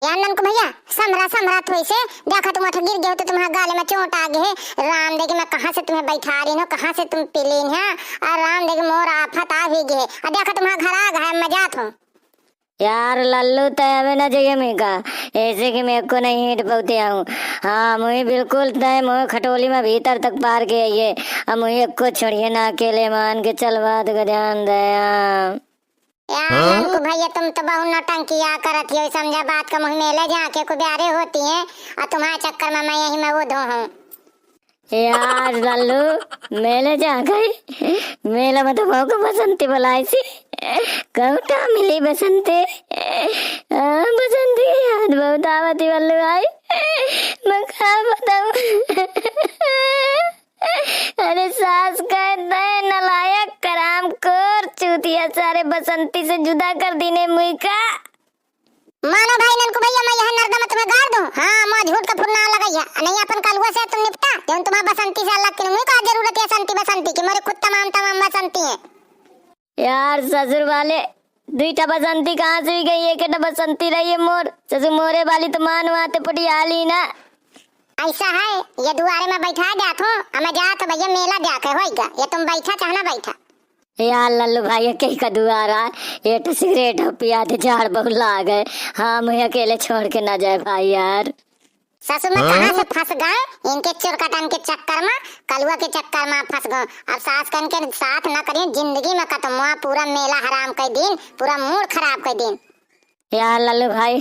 यार ननकू भैया समरा समरा थोड़ी से देखा तुम गिर गए हो तो तुम्हारे गाले में चोट आ गई है। राम देखे मैं कहाँ से तुम्हें बैठा रही हूँ, कहाँ से तुम पी ली है। और राम देखे मोर आफत आ भी गए और देखा तुम्हारा घर आ गया मजाक हो। यार लल्लू तय में न जगह में का ऐसे कि मैं को नहीं हिट पहुँचे हूँ। हाँ मुझे बिल्कुल तय मुझे खटोली में भीतर तक पार के आइए। अब मुझे को छोड़िए ना अकेले मान के चल बात का ध्यान दया। यार ननकू भैया तुम तो बहुत नौटंकिया करत हो, समझा बात का। मुँह मेले जाके को ब्यारे होती है और तुम्हारे चक्कर में मैं यही में वो धो हूँ। यार लल्लू मेले जा गई मेला में तो को बसंती बुलाई सी कौटा मिली बसंती बसंती की याद बहुत आवती बल्लू भाई। मैं क्या बताऊं। अरे सास कहते हैं नलायक कराम कर चूतिया सारे बसंती से जुदा कर दीने मुई का। मानो भाई ननकू भैया मैं यहाँ नर्दा में तुम्हें गाड़ दूं। हाँ मैं झूठ का फुरना लगाइया नहीं अपन कलुआ से तुम निपटा जब तुम्हारा बसंती से अलग मुझे का जरूरत है संती बसंती की। मेरे खुद तमाम बसंती है। यार ससुर वाले दुईटा बसंती कहाँ से गई एक बसंती रही है मोर ससुर मोरे वाली तो मानो आते पटियाली ना। ऐसा है ये दुआरे में बैठा जात हो हमें जात भैया मेला जाकर होएगा ये तुम बैठा चाहना बैठा। यार लल्लू भाई कहीं का दुआरा ये तो सिगरेट पिया थे झाड़ बहुत ला गए। हाँ मुझे अकेले छोड़ के ना जाए भाई यार। ससुर में कहाँ से फंस गए इनके चोर कटन के चक्कर में कलुआ के चक्कर में फंस गए। अब सास कन के साथ न करिए जिंदगी में खत्म हुआ पूरा मेला हराम कर दिन पूरा मूड खराब कर दिन। यार लल्लू भाई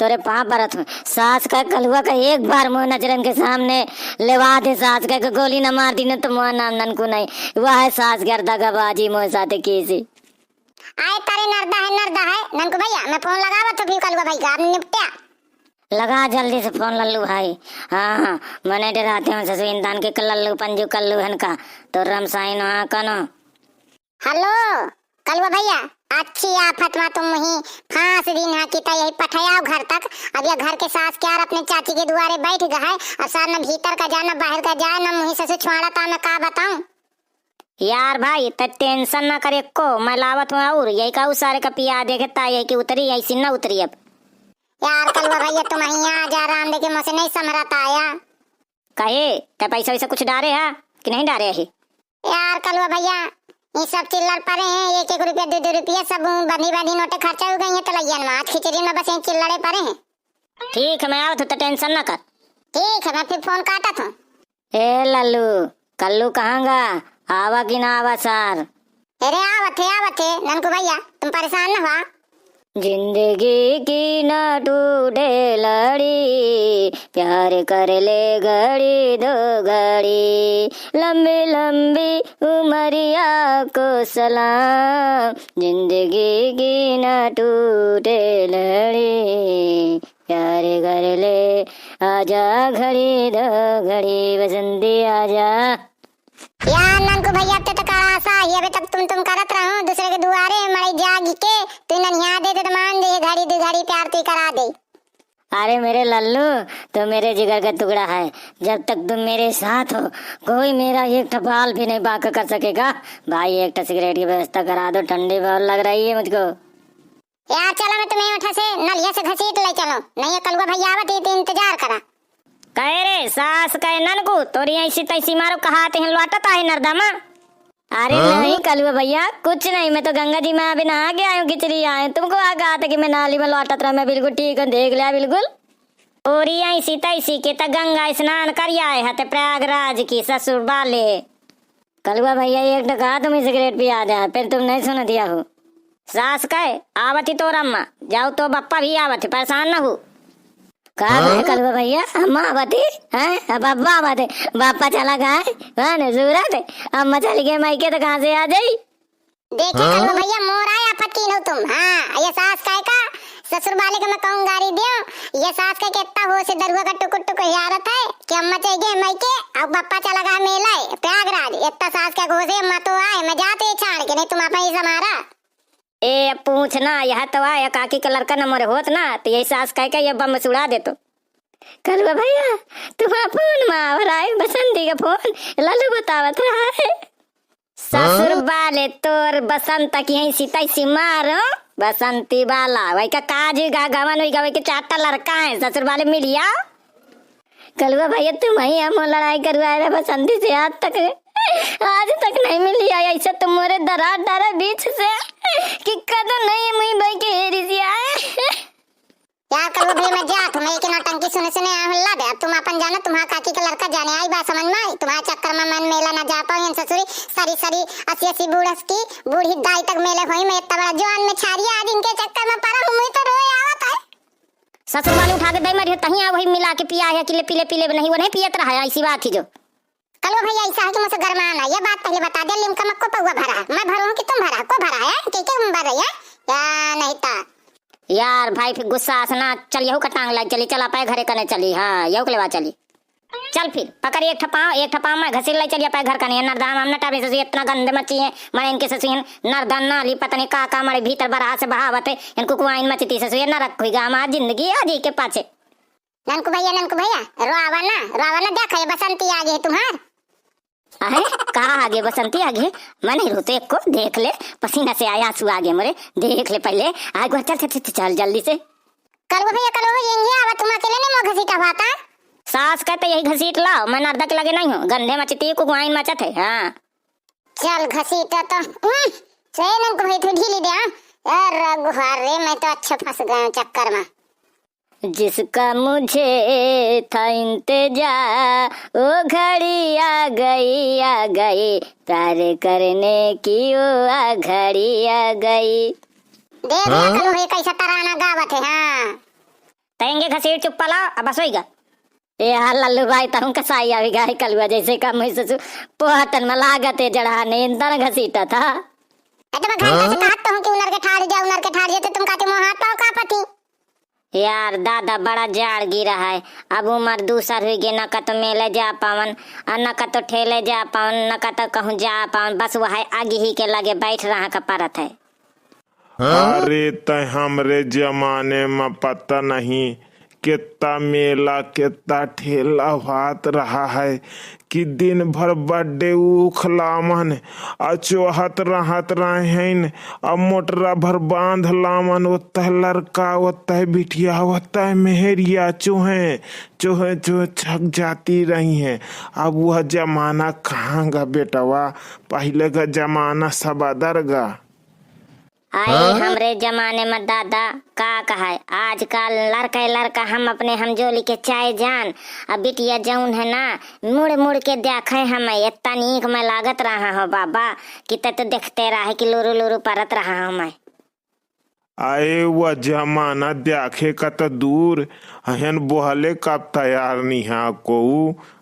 तोरे पाँव परत हूँ सास का कलुआ का एक बार मुँह नजरन के सामने लेवा दे सास का गोली न मार दी न तो मुँह नाम ननकू नहीं वह है सास गर्दा गबाजी मोह साथे कीसी। आए तारे नर्दा है ननकू भैया मैं फोन लगावा तो फिर कलुआ भाई का आपने निपटा लगा जल्दी से फोन लल्लू भाई। हाँ मने डराते हूँ ससुर इंसान के लल्लू पंजू कल्लू हन का तो रमसाइन वहाँ कनो। हेलो कलुआ भैया अच्छी आफत में तुम ही फांस दिन है कि यही पठाया घर तक। अब यह घर के सास क्या अपने चाची के दुआरे बैठ गए है और साथ न भीतर का जाना बाहर का जाए न मुही से छुआड़ा था मैं का बताऊं। यार भाई तो टेंशन ना करे को मैं लावत हूँ और यही का सारे का पिया देखता यही की उतरी ऐसी न उतरी। अब यार कलुआ भैया तुम यहाँ जा राम देखे मुझसे नहीं समरत आया कहे क्या पैसा वैसा कुछ डारे है कि नहीं डारे है। यार कलुआ भैया ये सब चिल्लर पड़े हैं एक रुपया दो रुपया सब बंधी नोटे खर्चा हो गई है तो लैया में खिचड़ी में बस चिल्लड़े पड़े हैं। ठीक है मैं आवत तो टेंशन ना कर। ठीक है मैं फिर फोन काटा था। ए लल्लू कल्लू कहाँ गा आवा कि ना आवा सार। अरे आवत है ननकू भैया तुम परेशान न हुआ। जिंदगी की न टूटे लड़ी प्यार कर ले घड़ी दो घड़ी लंबी लंबी उमरिया को सलाम जिंदगी की न टूटे लड़ी प्यार कर ले आजा घड़ी दो घड़ी बसंती आजा। यार ननकू भैया अब तक आशा है अभी तक तुम करत रहो दूसरे के दुआरे मड़ई जाग के तू ननिया दे तो मान दे घड़ी दो घड़ी प्यार तू करा दे। अरे मेरे लल्लू तो मेरे जिगर का टुकड़ा है जब तक तुम मेरे साथ हो कोई मेरा एक टपाल भी नहीं बाका कर सकेगा। भाई एक सिगरेट की व्यवस्था करा दो ठंडी बहुत लग रही है मुझको। यार चलो मैं तुम्हें उठा से नलिया से घसीट ले चलो नहीं कलुआ भैया आवत है तो इंतजार करा। कहे रे सास कहे ननकू तोरी ऐसी तैसी मारो कहाते हैं लौटता है नरदामा। अरे नहीं कलुआ भैया कुछ नहीं मैं तो गंगा जी में अभी नहा के आयु खिचड़ी आए तुमको आ कहा था कि मैं नाली में लौटत रहा मैं बिल्कुल ठीक है देख लिया बिल्कुल। और ऐसी तैसी के तक गंगा स्नान कर आए है प्रयागराज की ससुर वाले। कलुआ भैया एक कहा तुम्हें सिगरेट पिया दे फिर तुम नहीं सुन दिया हो। सास कहे आवती तो रम्मा जाओ तो बप्पा भी आवती परेशान न हो। कहा कलुआ भैया अम्मा आवती है बाबा आवते बापा चला गए जरूरत अम्मा चली गए मायके तो कहाँ से आ जाई। देखिए कलुआ भैया मोर आया फकीन हो तुम। हाँ ये सास का ससुर वाले को मैं कहूँ गाड़ी दियो ये सास का कितना हो से दरुआ का टुकुर टुकुर यारत है कि अम्मा चल गए मायके अब बापा चला गया मेला प्रयागराज इतना सास का घोषे अम्मा तो आए मैं जाते छाड़ के नहीं तुम अपना ही समारा। ए पूछना यह तो आया काकी का लड़का नंबर होत ना तो यही सास कह के ये बम सुड़ा दे तो। कलुआ भैया तुम्हारा फोन मावर आए बसंती का फोन लल्लू बतावत रहा है। ससुर वाले तोर बसंत की यही सीता सी मारो बसंती वाला वही का काज गवन वही का वही के 4टा लड़का है ससुर वाले मिलिया। कलुआ भैया तुम ही हम लड़ाई करवाए रहे बसंती से आज तक नहीं मिली आई ऐसा तुम्हारे दरा डरा बीच से कि कदम नहीं मुई भाई के हेरी से आए। यार कलुआ भैया मैं जा तुम्हें एक नौटंकी सुने सुने हल्ला दे। अब तुम अपन जाना तुम्हारा काकी का लड़का जाने आई बात समझ में आई। तुम्हारे चक्कर में मन मेला ना जा पाऊं ससुरी सारी सारी 80 बूढ़स की बूढ़ी दाई तक मेले होई मैं इतना बड़ा जवान में छारी आज इनके चक्कर में पड़ा हूं। तो रोए आवत है ससुर वाले उठा के दे मारी तही वही मिला के पिया है कि पीले पीले नहीं वो नहीं पियत रहा है ऐसी बात थी जो। कलुआ भैया ऐसा है कि मुझसे गरमाना ये बात पहले बता दे। लिमका मक्को पौवा भरा है मैं भरूं कि तुम भरा को भरा है के भर रही है या नहीं था। यार भाई फिर गुस्सा आसना चल यहू का टांग लग चली चला पाए घरे करने चली। हाँ यहू के लेवा चली चल फिर पकड़ एक ठपाव मैं घसील लाई चलिए पाए घर का नहीं नरदान हम टापे से इतना गंदे मची है मरे इनके ससुर नरदान नाली पता नहीं का मरे भीतर बरहा से बहावत है इनको कुआइन मचती ससुर न रखोगा हमारी जिंदगी आज ही के पाछे। ननकू भैया रोआवा ना देखा बसंती आ गई तुम्हार। अरे कहा आगे बसंती आगे मैं नहीं रोते एक को देख ले पसीना से आया आंसू आगे मोरे देख ले पहले आगे चल जल्दी से। कलुआ भैया यही आवा तुम अकेले नहीं मोह घसीटा भाता सास कहते यही घसीट लाओ मैं नर्दा के लगे नहीं हूँ गंधे मचती को गुआइन मचत है। हाँ चल घसीटा तो सही ननकू भाई तू ढीली दे। यार रघुहार रे मैं तो अच्छा फंस गया चक्कर में। जिसका मुझे था इंतजार वो घड़ी आ गई प्यार करने की वो घड़ी आ गई। देख कलुआ भैया कैसा तराना गावत है। हाँ तैंगे घसीट चुप पला अब बस होइगा ए हाल लल्लू भाई तहु कसाई आवी गाय कलुआ जैसे का मैं ससु पोहतन में लागते जड़ाने इंदन घसीटा था। तो मैं घंटा से कहता हूं कि उनर के ठाड़ जा तो तुम कहते मोह हाथ पाओ का पति। यार दादा बड़ा जाड़ गिरा है अब उम्र दूसर हुई गे न का तो मेले जा पावन न का तो ठेले जा पावन न का तो कहूँ जा पावन बस वह आगे ही के लगे बैठ रहा का परत है। अरे तय हमरे जमाने में पता नहीं कितना मेला कितना ठेला भात रहा है कि दिन भर बर्थडे उखलामन अचोहत रहत रहें अब मोटरा भर बांध लामन ओतः लड़का ओतः बिटिया ओतः मेहरिया चोहे छक जाती रही हैं। अब वह जमाना कहाँ गा बेटवा पहले का जमाना सब अदर गा। आए हमरे जमाने में दादा का कहा आजकल लड़का हम अपने हमजोली के चाय जान अब बिटिया जौन है ना मुड़ के देखे हमें इतना नीक में लागत रहा हो बाबा कि तो देखते रहे कि लुरु परत रहा हूँ मैं। आए वह जमाना देखे का तो दूर हन बोहले कब तैयार नहीं है को।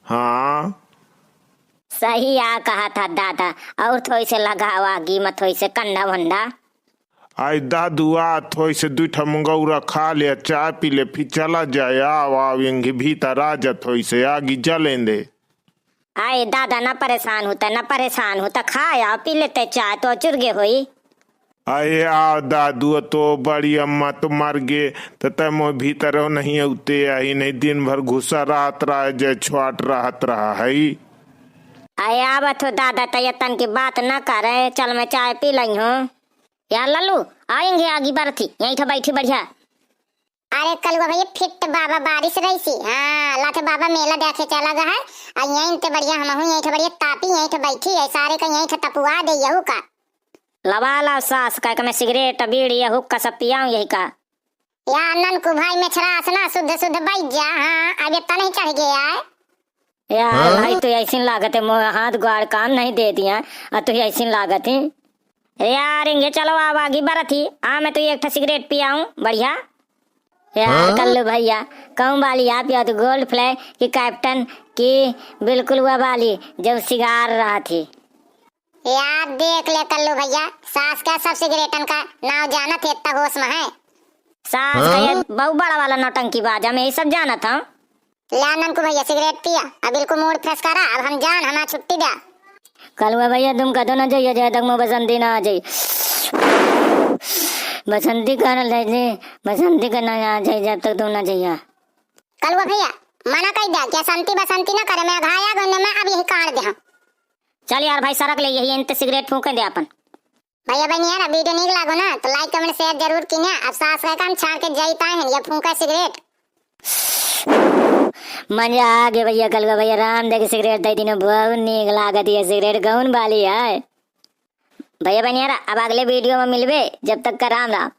हाँ सही आ कहा था दादा और थोड़ी से लगावा कीमत थोड़ी से कंडा वंडा आई दादुआ थोड़ी से दूठा मुंगौरा खा ले चाय पी ले फिर चला जाए आवेंगे भीतर आ जा थोड़ी से आगे जलेंदे। आए दादा न परेशान होता खाया पी लेते चाय तो चुरगे हुई। आए आ दादू तो बड़ी अम्मा तो मर गे तो तम भीतर नहीं उते आई नहीं दिन भर घुसा रात रहा जय छुआट रहत रहा है। आए आवा तो दादा तयतन की बात न करे चल मैं चाय पी लई हूँ। यार लल्लू आएंगे आगे बरथी यहीं तो बैठी बढ़िया। अरे कलुआ भैया फिट बाबा बारिश रही सी। हाँ लाथे बाबा मेला देखे चला गया है यहीं तो बढ़िया हम यहीं तो बढ़िया तापी यहीं तो बैठी है सारे का यहीं तो तपुआ दे यहू का लवाला सास का मैं सिगरेट बीड़ी या हुक्का सब पियाऊं यही का। यार ननकू भाई में छरास ना शुद्ध बैठ जा। हाँ अब इतना नहीं चढ़ गया है यार भाई तो ऐसी लागत है हाथ गुआड़ काम नहीं दे दिया तो ऐसी लागत है यार इंगे चलो अब आगे बरथी मैं तो एक सिगरेट पियाऊं बढ़िया। यार कल्लू भैया कहूँ वाली आप या तो गोल्ड फ्लैग की कैप्टन की बिल्कुल वह वाली जब सिगार रहा थी। यार देख ले कल्लू भैया सास का सब सिगरेटन का नाव जाना थे इतना होश में है। सास का ये बहुत बड़ा वाला नौटंकी बाजा मैं ये सब जाना था। ला ननकू भैया सिगरेट पिया अब बिल्कुल मूड फ्रेश करा अब हम जान हमारा छुट्टी दे। कलुआ भैया तुम कदो न जाइए जब तक मैं बसंती ना आ जाइए बसंती का ना आ जाए जब तक तुम ना जाइए। कलुआ भैया मना कर दिया क्या संती बसंती ना करे मैं घाया गन्ने में अब यही काट दे। चल यार भाई सरक ले यही इनते सिगरेट फूके दे अपन। भैया बहनी यार वीडियो नीक लागो ना तो लाइक कमेंट शेयर जरूर कीने। अब सास का काम छाड़ के जाता है या फूंका सिगरेट। मजा आ गया भैया कलवा भैया राम देख सिगरेट दे दिनो बहुत नीक लागत है सिगरेट कौन वाली है। भैया बहनी यार अब अगले वीडियो में मिलवे जब तक का राम राम।